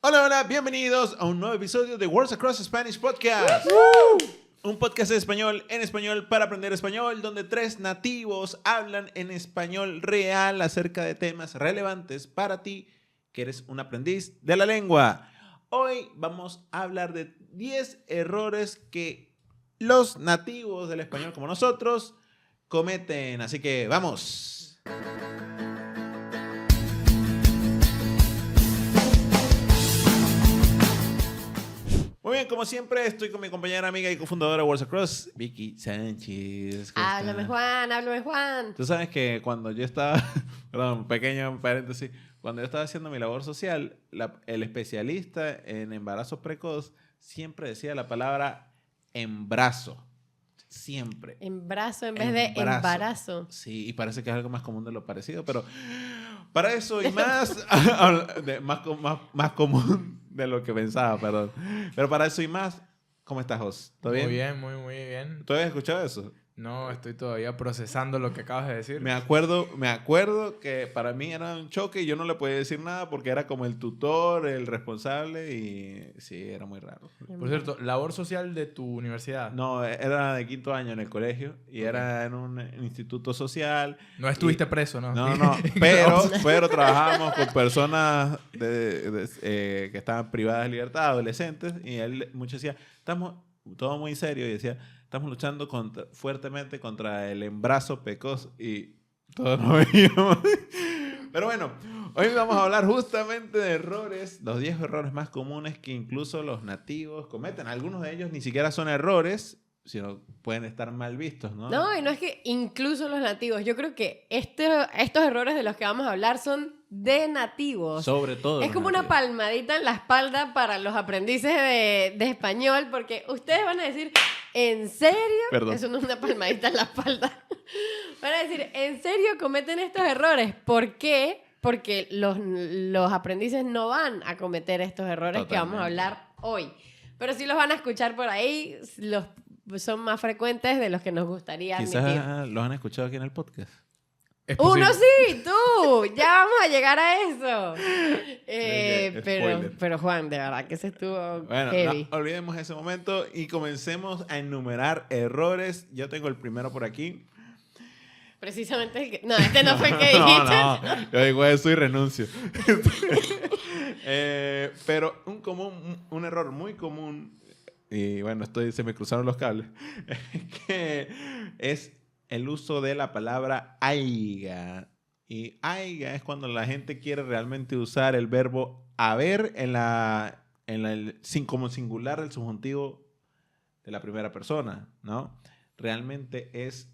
Hola, hola, bienvenidos a un nuevo episodio de Words Across Spanish Podcast. Un podcast de español en español para aprender español, donde 3 nativos hablan en español real acerca de temas relevantes para ti, que eres un aprendiz de la lengua. Hoy vamos a hablar de 10 errores que los nativos del español como nosotros cometen. Así que vamos. Muy bien, como siempre, estoy con mi compañera, amiga y cofundadora de Words Across, Vicky Sánchez. Háblame, Juan, háblame, Juan. Tú sabes que cuando yo estaba, perdón, pequeño paréntesis, cuando yo estaba haciendo mi labor social, el especialista en embarazo precoz siempre decía la palabra embarazo. Siempre. Embarazo en vez de embarazo. Sí, y parece que es algo más común de lo parecido, pero para eso y más, más común de lo que pensaba, perdón. Pero para eso y más, ¿cómo estás, Jos? ¿Todo bien? Muy bien, muy bien. ¿Tú habías escuchado eso? No, estoy todavía procesando lo que acabas de decir. Me acuerdo que para mí era un choque y yo no le podía decir nada porque era como el tutor, el responsable y sí, era muy raro. Por cierto, labor social de tu universidad. No, era de 5º año en el colegio y era en un instituto social. No estuviste preso, ¿no? No, pero trabajábamos con personas que estaban privadas de libertad, adolescentes, y él mucho decía, estamos todo muy serio y decía, estamos luchando fuertemente contra el embarazo precoz y todos nos veíamos. Pero bueno, hoy vamos a hablar justamente de errores, los 10 errores más comunes que incluso los nativos cometen. Algunos de ellos ni siquiera son errores, sino pueden estar mal vistos, ¿no? No, y no es que incluso los nativos. Yo creo que estos errores de los que vamos a hablar son de nativos. Sobre todo. Es como una palmadita en la espalda para los aprendices de español, porque ustedes van a decir, ¿en serio? Perdón. Eso no es una palmadita en la espalda. Van a decir, ¿en serio cometen estos errores? ¿Por qué? Porque los aprendices no van a cometer estos errores que vamos a hablar hoy. Pero sí los van a escuchar por ahí, son más frecuentes de los que nos gustaría admitir. Quizás los han escuchado aquí en el podcast. ¡Uno sí! ¡Tú! Ya vamos a llegar a eso. Pero Juan, de verdad que ese estuvo heavy. No olvidemos ese momento y comencemos a enumerar errores. Yo tengo el primero por aquí. Precisamente el que... No, este no fue el que dijiste. No, yo digo eso y renuncio. Pero un error muy común, y bueno, se me cruzaron los cables, que es el uso de la palabra aiga. Y aiga es cuando la gente quiere realmente usar el verbo haber como singular del subjuntivo de la primera persona, ¿no? Realmente es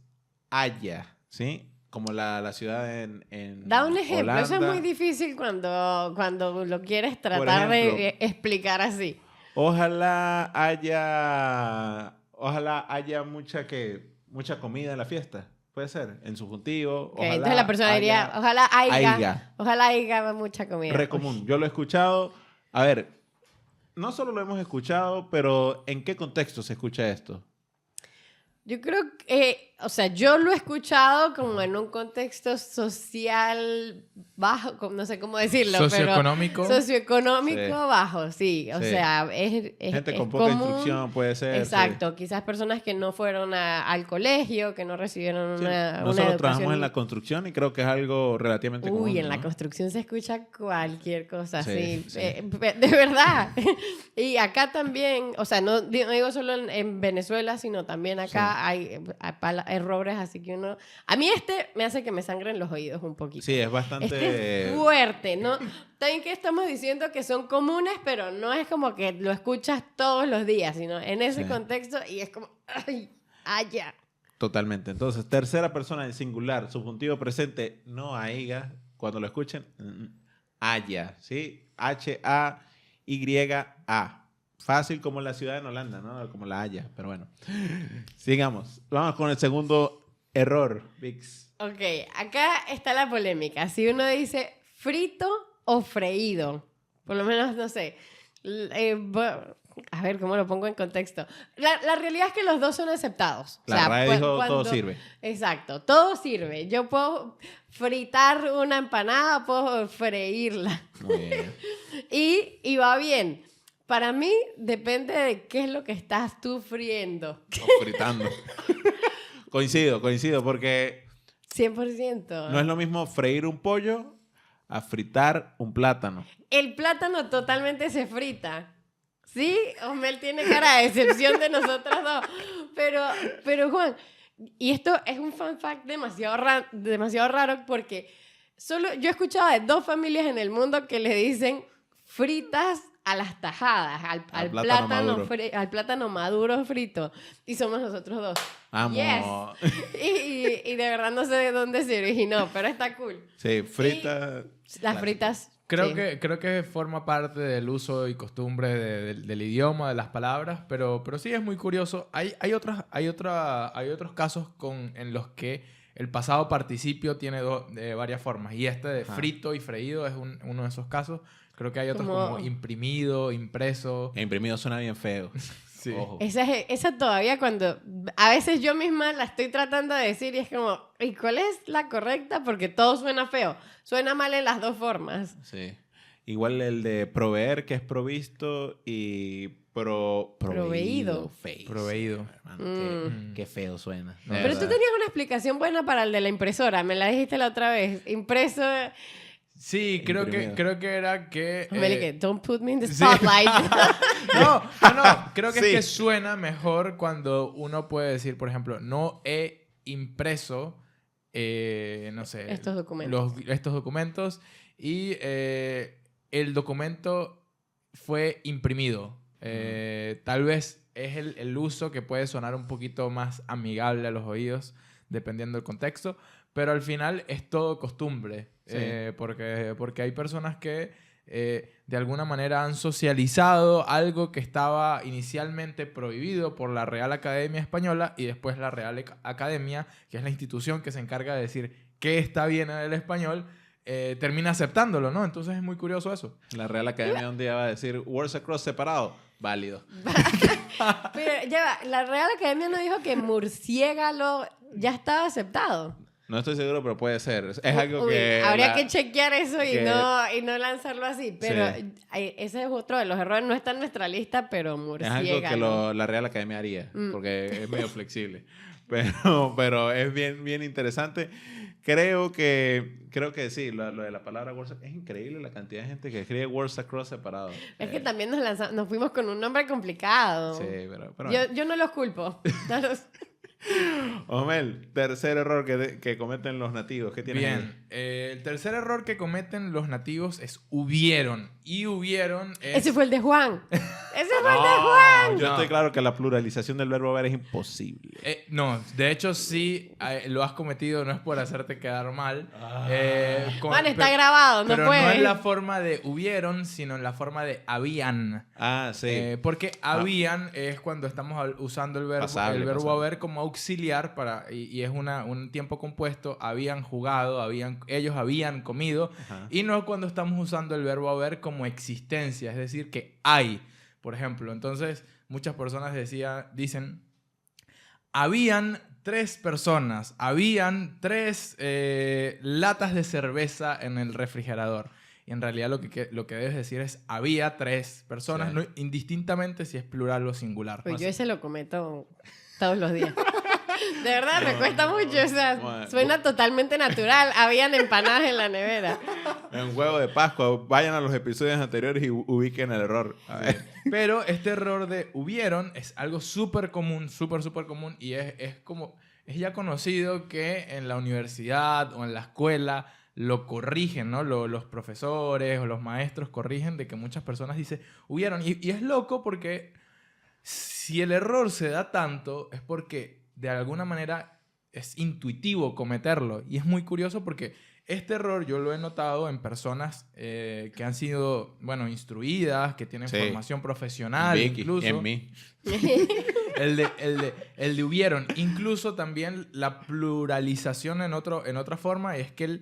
haya, ¿sí? Como la ciudad en Da un ejemplo. Holanda. Eso es muy difícil cuando lo quieres tratar de explicar así. Ojalá haya mucha comida en la fiesta. Puede ser, en subjuntivo. Okay, entonces la persona diría, ojalá haya mucha comida. Re común. Yo lo he escuchado. A ver, no solo lo hemos escuchado, pero ¿en qué contexto se escucha esto? Yo creo que, yo lo he escuchado como en un contexto social bajo, no sé cómo decirlo, socioeconómico. Pero socioeconómico Sí. bajo, sí. O sea, es gente con es poca común. instrucción puede ser. Exacto, sí. quizás personas que no fueron al colegio, que no recibieron Sí. una Nosotros educación. trabajamos en la construcción y creo que es algo relativamente común. Uy, en ¿no? la construcción se escucha cualquier cosa, Sí, sí. sí. De verdad. Y acá también, no digo solo en Venezuela, sino también acá hay errores, así que a mí me hace que me sangren los oídos un poquito. Sí, es bastante... Este es fuerte, ¿no? También que estamos diciendo que son comunes, pero no es como que lo escuchas todos los días, sino en ese contexto y es como, ¡ay! ¡Haya! Totalmente. Entonces, tercera persona en singular, subjuntivo presente, no aiga. Cuando lo escuchen, haya, ¿sí? H-A-Y-A. Fácil como la ciudad en Holanda, ¿no? Como la haya, pero bueno. Sigamos. Vamos con el segundo error, Vix. Ok, acá está la polémica. Si uno dice frito o freído, por lo menos, no sé, A ver, ¿cómo lo pongo en contexto? La realidad es que los dos son aceptados. La RAE dijo todo sirve. Exacto, todo sirve. Yo puedo fritar una empanada, puedo freírla. Muy bien. Y va bien. Para mí depende de qué es lo que estás tú friendo. O fritando. Coincido, porque 100%. no es lo mismo freír un pollo a fritar un plátano. El plátano totalmente se frita. ¿Sí? Osmel tiene cara de decepción de nosotros dos. Pero Juan, y esto es un fun fact demasiado raro porque solo yo he escuchado de 2 familias en el mundo que le dicen fritas a las tajadas, al plátano maduro frito. Y somos nosotros dos. Amo. Yes. Y de verdad no sé de dónde se originó, pero está cool. Sí, fritas. Las fritas. Creo, sí. creo que forma parte del uso y costumbre del idioma, de las palabras, pero sí es muy curioso. Hay otros casos en los que el pasado participio tiene varias formas. Y este de frito y freído es uno de esos casos. Creo que hay otros como imprimido, impreso. Imprimido suena bien feo. Sí. Ojo. Esa todavía cuando... A veces yo misma la estoy tratando de decir y es como, ¿y cuál es la correcta? Porque todo suena feo. Suena mal en las 2 formas. Sí. Igual el de proveer, que es provisto, y proveído. Face. Proveído. Hermano, qué feo suena. No, Pero tú tenías una explicación buena para el de la impresora. Me la dijiste la otra vez. Impreso... Sí, creo que era que... don't put me in the spotlight. No. Creo que Sí. es que suena mejor cuando uno puede decir, por ejemplo, no he impreso, no sé... Estos documentos. Estos documentos y el documento fue imprimido. Tal vez es el uso que puede sonar un poquito más amigable a los oídos, dependiendo del contexto, pero al final es todo costumbre. Sí. Porque hay personas que de alguna manera han socializado algo que estaba inicialmente prohibido por la Real Academia Española y después la Real Academia, que es la institución que se encarga de decir qué está bien en el español, termina aceptándolo, ¿no? Entonces es muy curioso eso. La Real Academia un día va a decir words across separado. Válido. Pero ya va, la Real Academia no dijo que murciélago ya estaba aceptado. No estoy seguro, pero puede ser. Es algo que... Habría que chequear eso y no lanzarlo así. Pero Sí. ese es otro de los errores. No está en nuestra lista, pero Es murciélago. algo que la Real Academia haría, porque es medio flexible. Pero es bien interesante. Creo que sí, lo de la palabra words, es increíble la cantidad de gente que escribe words across separado. Es que también nos fuimos con un nombre complicado. Sí, pero Yo no los culpo. No los- Omel, tercer error que cometen los nativos. ¿Qué tienes ahí? Bien, el tercer error que cometen los nativos es hubieron. Y hubieron es... Ese fue el de Juan. Ese fue el de Juan. Yo No. estoy claro que la pluralización del verbo haber es imposible. No, de hecho sí lo has cometido, no es por hacerte quedar mal. Juan, está grabado, no pero puede. no es la forma de hubieron, sino en la forma de habían. Ah, sí. Porque habían es cuando estamos usando el verbo Pasable. haber como auxiliar y es un tiempo compuesto. Habían jugado, ellos habían comido. Ajá. Y no cuando estamos usando el verbo haber como existencia, es decir, que hay, por ejemplo. Entonces, muchas personas dicen, habían 3 personas, habían 3 latas de cerveza en el refrigerador. Y en realidad lo que debes decir es, había 3 personas, Sí. no, indistintamente si es plural o singular. Pues No yo sé. ese lo cometo todos los días. De verdad, me cuesta mucho. O sea, Bueno. suena totalmente natural. Habían empanadas en la nevera. En huevo de Pascua, vayan a los episodios anteriores y ubiquen el error. A ver. Pero este error de hubieron es algo súper común, súper común, y es ya conocido que en la universidad o en la escuela lo corrigen, ¿no? Los profesores o los maestros corrigen de que muchas personas dicen hubieron. Y es loco porque si el error se da tanto es porque de alguna manera es intuitivo cometerlo. Y es muy curioso porque este error yo lo he notado en personas que han sido, bueno, instruidas, que tienen Sí. formación profesional, Vicky, incluso. en mí. El de hubieron. Incluso también la pluralización en otra forma es que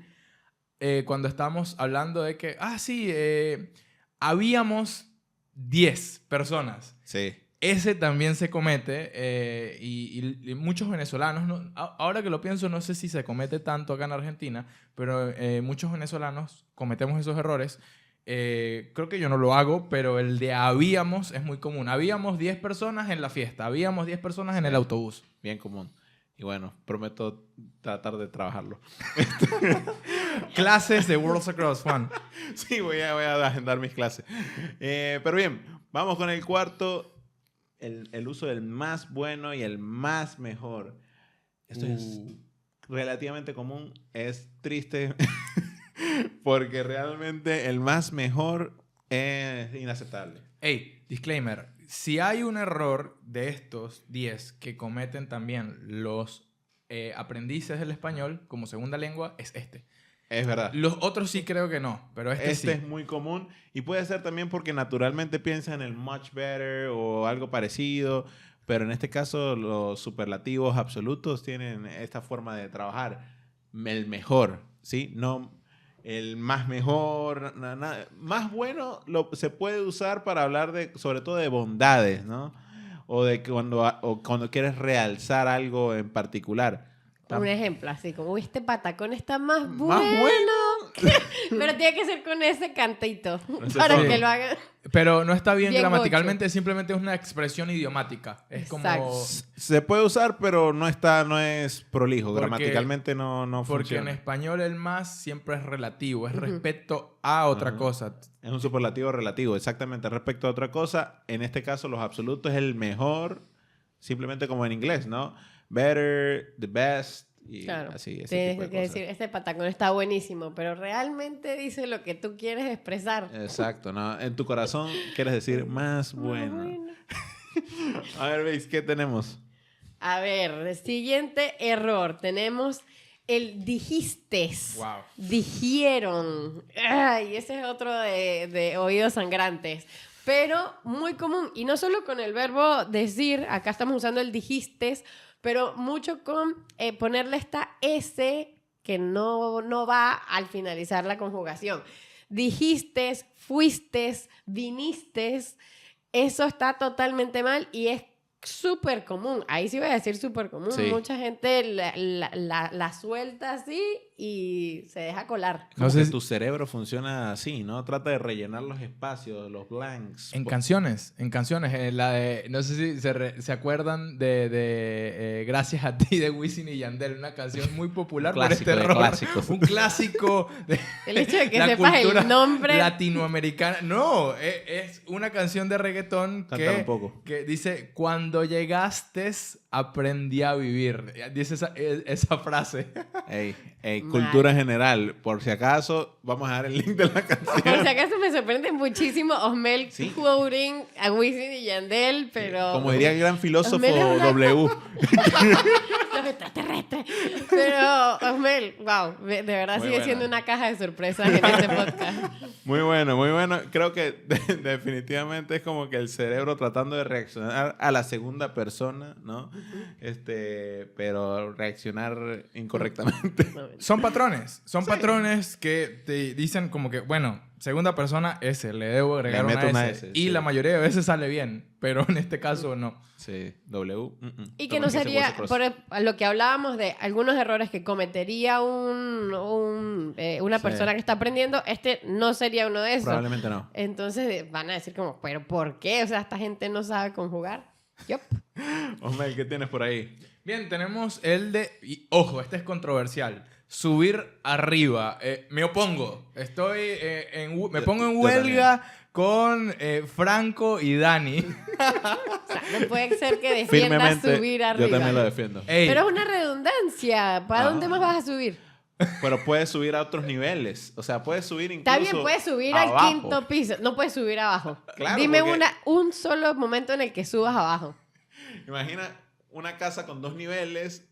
cuando estamos hablando de que, habíamos 10 personas. Sí. Ese también se comete y muchos venezolanos, ahora que lo pienso, no sé si se comete tanto acá en Argentina, pero muchos venezolanos cometemos esos errores. Creo que yo no lo hago, pero el de habíamos es muy común. Habíamos 10 personas en la fiesta, habíamos 10 personas en el autobús. Bien común. Y bueno, prometo tratar de trabajarlo. Clases de Worlds Across One. Sí, voy a agendar mis clases. Pero bien, vamos con el cuarto. El uso del más bueno y el más mejor. Esto es relativamente común. Es triste porque realmente el más mejor es inaceptable. Hey, disclaimer. Si hay un error de estos 10 que cometen también los aprendices del español como segunda lengua, es este. Es verdad. Los otros sí creo que no, pero este sí. Es muy común y puede ser también porque naturalmente piensa en el much better o algo parecido, pero en este caso los superlativos absolutos tienen esta forma de trabajar. El mejor, ¿sí? No el más mejor, más bueno se puede usar para hablar de, sobre todo de bondades, ¿no? O de cuando quieres realzar algo en particular. Un ejemplo, así como, este patacón está más bueno. Más bueno. Pero tiene que ser con ese cantito para sí. que lo hagan. Pero no está bien, Bien gramaticalmente, simplemente es una expresión idiomática. Es Exacto. como... Se puede usar, pero no es prolijo. Porque- Gramaticalmente no Porque funciona. en español el más siempre es relativo, es respecto a otra cosa. Es un superlativo relativo, exactamente, respecto a otra cosa. En este caso, los absolutos es el mejor, simplemente como en inglés, ¿no? Better, the best, y Claro. así, ese Tienes tipo de que cosas. decir, este patacón está buenísimo, pero realmente dice lo que tú quieres expresar. Exacto, ¿no? En tu corazón quieres decir más bueno. A ver, veis, ¿qué tenemos? A ver, siguiente error. Tenemos el dijistes. Wow. Dijeron. Ay, ese es otro de oídos sangrantes. Pero muy común. Y no solo con el verbo decir, acá estamos usando el dijistes, pero mucho con ponerle esta S que no va al finalizar la conjugación. Dijistes, fuistes, vinistes. Eso está totalmente mal y es súper común. Ahí sí voy a decir súper común. Sí. Mucha gente la suelta así y se deja colar. Como No sé que si- tu cerebro funciona así, ¿no? Trata de rellenar los espacios, los blanks. En canciones, la de, no sé si se acuerdan de Gracias a ti de Wisin y Yandel, una canción muy popular por Clásico este de error. clásicos. Un clásico de El hecho de que la sepas cultura el nombre. latinoamericana. No, es una canción de reggaetón Cántala un poco. que dice, cuando llegaste aprendí a vivir. Dice esa frase. Ey, Mal. cultura general. Por si acaso, vamos a dar el link de la canción. Por si acaso me sorprende muchísimo Osmel Sí. quoting a Wisin y Yandel, pero... Como diría el gran filósofo Osmel es una- W. Los extraterrestres. Pero, Osmel, wow, de verdad Muy sigue buena. siendo una caja de sorpresas en este podcast. Muy bueno, muy bueno. Creo que definitivamente es como que el cerebro tratando de reaccionar a la segunda persona, ¿no? Pero reaccionar incorrectamente. Son patrones que te dicen como que, bueno, segunda persona S, le debo agregar Le meto una una S. S, Y sí. la mayoría de veces sale bien, pero en este caso no. Sí, W. Y que no sería, por lo que hablábamos de algunos errores que cometería una Sí. persona que está aprendiendo, este no sería uno de esos. Probablemente no. Entonces van a decir como, ¿pero por qué? O sea, esta gente no sabe conjugar. Yup. Osmel, ¿qué tienes por ahí? Bien, tenemos el de... Y, ojo, este es controversial. Subir arriba. Me opongo. Me pongo en Yo huelga con Franco y Dani. O sea, no puede ser que defiendas Firmemente, subir arriba. yo también lo defiendo. Ey, Pero es una redundancia. ¿Para dónde más vas a subir? Pero puedes subir a otros niveles. O sea, puedes subir incluso Está bien, puedes subir abajo. al quinto piso. No puedes subir abajo. Claro, Dime porque- un solo momento en el que subas abajo. Imagina una casa con 2 niveles,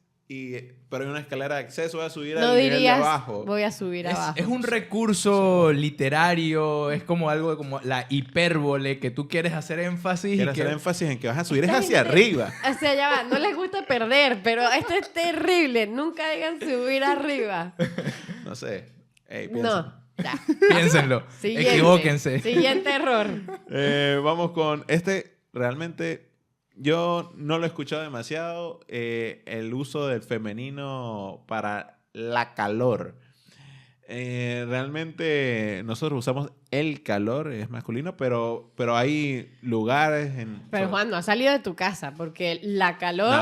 pero hay una escalera de acceso, voy a subir No al nivel de dirías, abajo. voy a subir abajo. es un recurso literario, es como algo como la hipérbole que tú quieres hacer énfasis. Quiero y que... hacer énfasis en que vas a subir es Esta hacia gente- arriba. O sea, ya va, no les gusta perder, pero esto es terrible. Nunca digan subir arriba. No sé. Ey, No. piensa. Ya. Piénsenlo. Siguiente. Equivóquense. Siguiente error. Vamos con este. Realmente yo no lo he escuchado demasiado. El uso del femenino para la calor. Realmente nosotros usamos el calor, es masculino, pero hay lugares en... Pero Juan, no has salido de tu casa porque la calor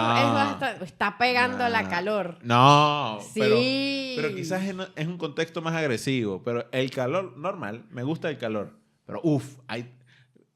está pegando a la calor. No, Sí. pero quizás es un contexto más agresivo. Pero el calor normal, me gusta el calor. Pero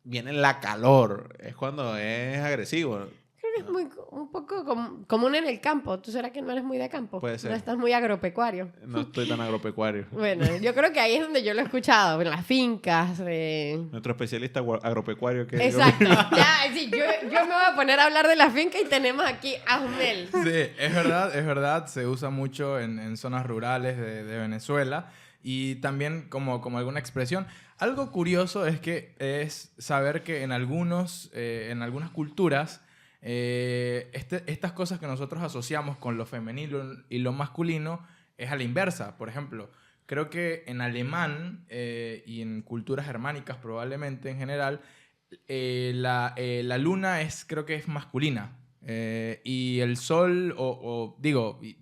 viene la calor. Es cuando es agresivo. Creo que es un poco común en el campo. ¿Tú será que no eres muy de campo? Puede ser. No estás muy agropecuario. No estoy tan agropecuario. Bueno, yo creo que ahí es donde yo lo he escuchado, en las fincas. Nuestro especialista agropecuario que... Exacto. Ya, sí, yo me voy a poner a hablar de la finca y tenemos aquí a Osmel. Sí, es verdad. Se usa mucho en zonas rurales de Venezuela y también como alguna expresión. Algo curioso es saber que en algunas culturas estas cosas que nosotros asociamos con lo femenino y lo masculino es a la inversa. Por ejemplo, creo que en alemán y en culturas germánicas probablemente en general, la luna creo que es masculina. Y el sol,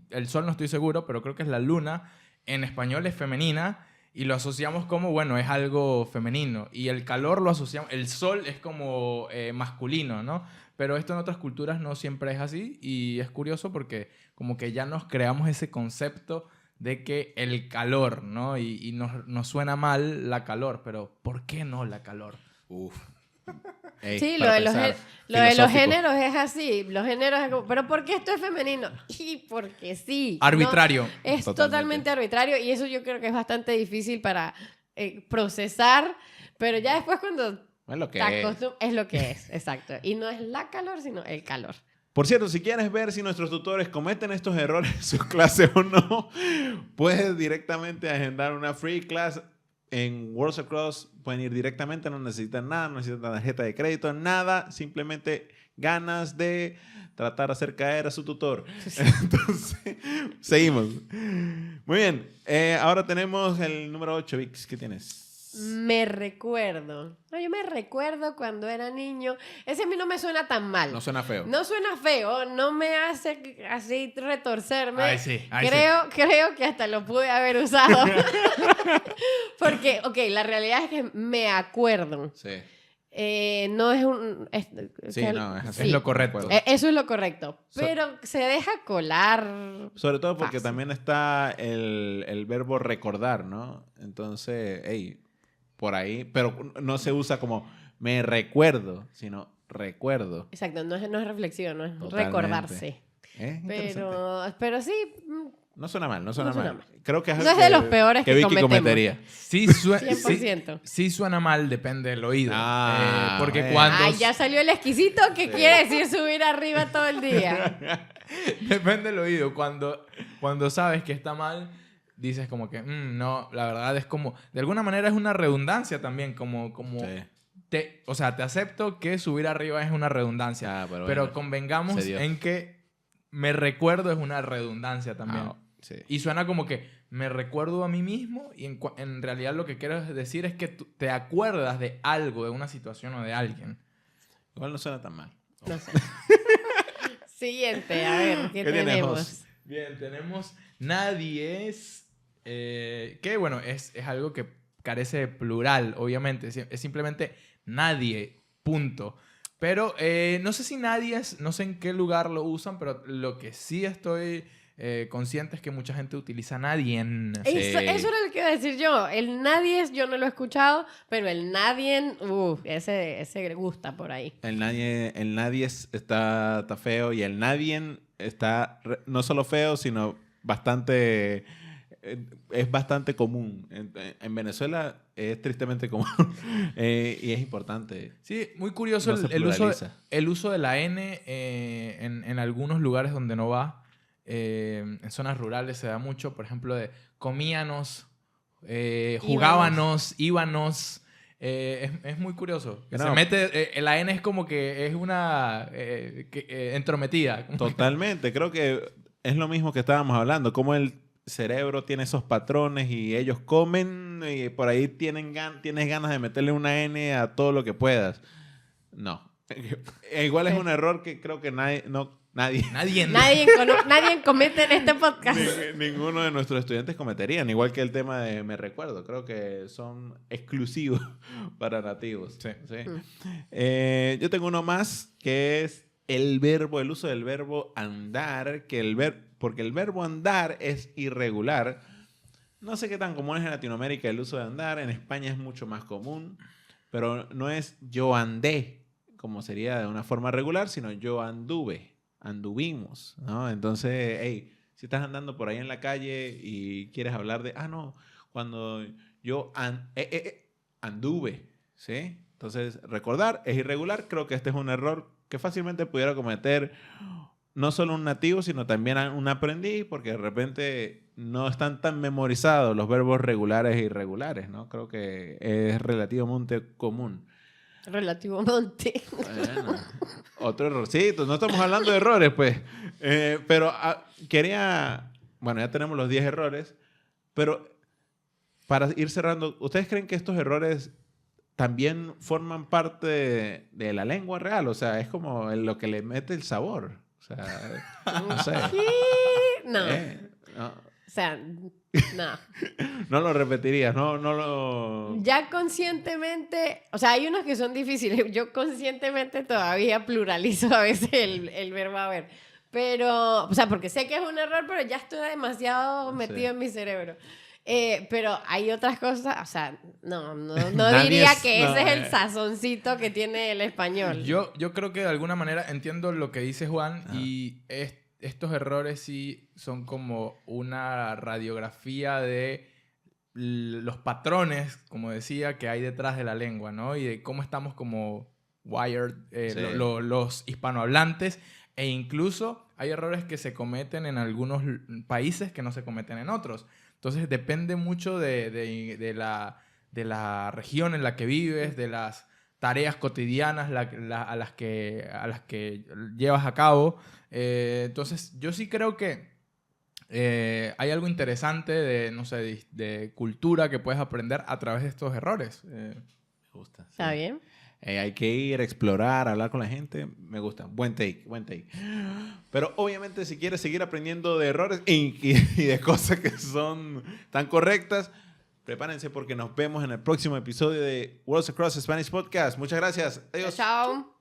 el sol no estoy seguro, pero creo que es la luna, en español es femenina y lo asociamos como, bueno, es algo femenino. Y el calor lo asociamos, el sol es como masculino, ¿no? Pero esto en otras culturas no siempre es así y es curioso porque como que ya nos creamos ese concepto de que el calor, ¿no? Y nos suena mal la calor, pero ¿por qué no la calor? Uf. Sí, lo de los géneros es así. Los géneros es como, ¿pero por qué esto es femenino? Y porque sí. Arbitrario. ¿No? Es totalmente arbitrario y eso yo creo que es bastante difícil para procesar, pero ya después cuando Es lo que es lo que es, exacto. Y no es la calor, sino el calor. Por cierto, si quieres ver si nuestros tutores cometen estos errores en sus clases o no, puedes directamente agendar una free class en Worlds Across. Pueden ir directamente, no necesitan nada, no necesitan tarjeta de crédito, nada. Simplemente ganas de tratar de hacer caer a su tutor. Entonces, seguimos. Muy bien. Ahora tenemos el número 8, Vix. ¿Qué tienes? Me recuerdo. No, yo me recuerdo cuando era niño. Ese a mí no me suena tan mal. No suena feo. No suena feo, no me hace así retorcerme. Ay, sí. Creo que hasta lo pude haber usado. Porque, la realidad es que me acuerdo. Sí. No es un... Sí, no, es así. Es lo correcto. Eso es lo correcto. Pero se deja colar. Sobre todo porque fácil. también está el verbo recordar, ¿no? Entonces, por ahí, pero no se usa como me recuerdo, sino recuerdo. Exacto, no es reflexivo, no es Totalmente. recordarse. Pero sí... No suena mal. Creo que es No algo es de los peores que Vicky cometemos. cometería. Sí, 100%. sí suena mal, depende del oído. Porque bueno. cuando... Ay, ya salió el exquisito que quiere decir subir arriba todo el día. Depende del oído. Cuando sabes que está mal, dices como que, no, la verdad es como... De alguna manera es una redundancia también, como Sí. te acepto que subir arriba es una redundancia. Pero Pero convengamos en que me recuerdo es una redundancia también. Sí. Y suena como que me recuerdo a mí mismo y en realidad lo que quiero decir es que te acuerdas de algo, de una situación o de alguien. Igual no suena tan mal. No sé. Siguiente, a ver, ¿qué tienes, tenemos? Jos? Bien, tenemos nadie es... que bueno, es algo que carece de plural, obviamente. Es simplemente nadie, punto. Pero no sé si nadie es... No sé en qué lugar lo usan, pero lo que sí estoy... consciente es que mucha gente utiliza nadie. Eso era lo que iba a decir yo. El nadie yo no lo he escuchado, pero el nadie, ese gusta por ahí. El nadie está feo y el nadie está no solo feo, sino bastante... es bastante común. En Venezuela es tristemente común y es importante. Sí, muy curioso No se el uso de la N en algunos lugares donde no va. En zonas rurales se da mucho, por ejemplo, de comíanos, jugábanos, íbanos. Es muy curioso. No. Se mete, la N es como que es una entrometida. Totalmente. Creo que es lo mismo que estábamos hablando. Como cerebro tiene esos patrones y ellos comen y por ahí tienes ganas de meterle una N a todo lo que puedas. No. Igual es un error que creo que nadie comete en este podcast. Ninguno de nuestros estudiantes cometerían, igual que el tema de me recuerdo. Creo que son exclusivos para nativos. Sí. ¿Sí? Yo tengo uno más que es el uso del verbo andar, porque el verbo andar es irregular. No sé qué tan común es en Latinoamérica el uso de andar. En España es mucho más común, pero no es yo andé, como sería de una forma regular, sino yo anduve, anduvimos, ¿no? Entonces, hey, si estás andando por ahí en la calle y quieres hablar de, no, cuando yo anduve, ¿sí? Entonces, recordar es irregular. Creo que este es un error que fácilmente pudiera cometer no solo un nativo, sino también un aprendiz, porque de repente no están tan memorizados los verbos regulares e irregulares, ¿no? Creo que es relativamente común. Relativamente. Bueno, otro errorcito. No estamos hablando de errores, pues. Pero quería... Bueno, ya tenemos los 10 errores, pero para ir cerrando, ¿ustedes creen que estos errores también forman parte de la lengua real? O sea, es como lo que le mete el sabor. O sea, no sé. No. No. O sea, no. No lo repetirías, no lo... Ya conscientemente, o sea, hay unos que son difíciles. Yo conscientemente todavía pluralizo a veces el verbo haber. Pero, o sea, porque sé que es un error, pero ya estoy demasiado metido en mi cerebro. Pero hay otras cosas, o sea, no diría que ese es el sazoncito que tiene el español. Yo creo que de alguna manera entiendo lo que dice Juan y estos errores sí son como una radiografía de los patrones, como decía, que hay detrás de la lengua, ¿no? Y de cómo estamos como wired, los hispanohablantes, e incluso hay errores que se cometen en algunos países que no se cometen en otros. Entonces depende mucho de la región en la que vives, de las tareas cotidianas a las que llevas a cabo. Entonces yo sí creo que hay algo interesante de cultura que puedes aprender a través de estos errores. Me gusta. Sí. ¿Está bien? Hay que ir a explorar, a hablar con la gente. Me gusta. Buen take. Pero obviamente si quieres seguir aprendiendo de errores y de cosas que son tan correctas, prepárense porque nos vemos en el próximo episodio de Worlds Across Spanish Podcast. Muchas gracias. Adiós. Chao.